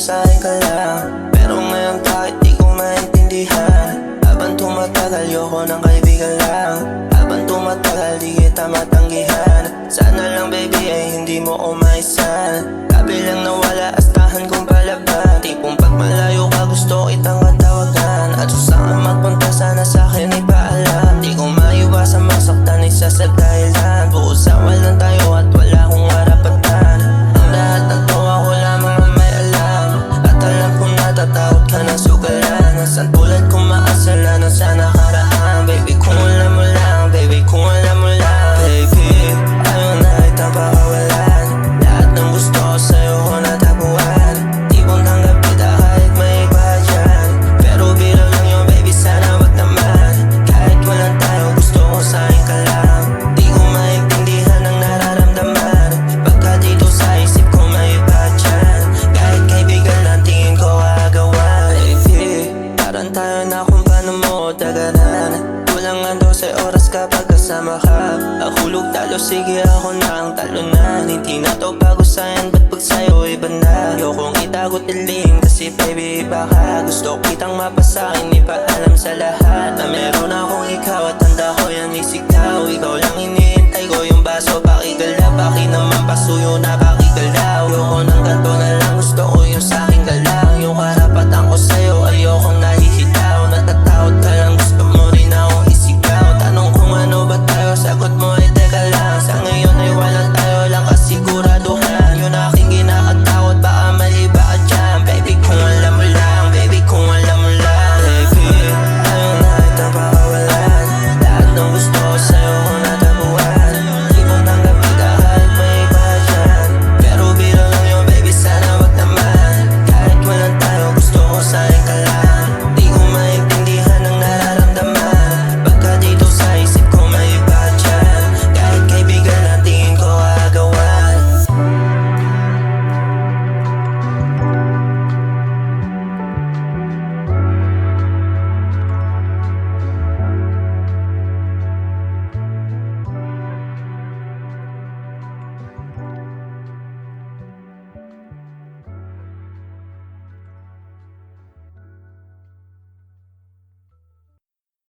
sa akin ka lang. Pero ngayon bakit di ko maintindihan? Habang tumatagal yoko ng kaibigan lang. Habang tumatagal di kita matanggihan. Sana lang baby ay hindi mo umaisan. Kabilang nawala astahan kong palaban. Tipong pag malayo ka gusto kitang katawagan. At kung saan magpunta sana sa'kin ipaalam. Di ko maiwasan masaktan isa sa dahilan. Bukod sa walang tayo at wala akong harapatan. Ang lahat ng to ako lamang ang may alam. At alam ko natatakot ka ng sugalan. Nasaan tulad kong maasala na sa nakaraan. Baby kung alam mo lang, baby kung alam mo lang. Baby, ayaw na kitang pakawalan. Lahat ng gusto ko sa'yo ko natapuan. Di kong tanggap kita kahit may iba dyan. Pero biro lang yun baby sana wag naman. Kahit walang tayo gusto ko sa'kin ka lang. Di ko maintindihan ang nararamdaman. Pagka dito sa isip ko may iba dyan. Kahit kaibigan lang tingin ko agawan. Baby, parang tayo na kung paano mo daganan. Kulang nga 12 oras kapag kasama ka. Ahulog talo sige ako na ang talunan. Hindi na to bago sa'yan ba't pag sa'yo iba na. Ayokong itagot iling kasi baby iba ka. Gusto kitang mapasakin ipaalam sa lahat na meron akong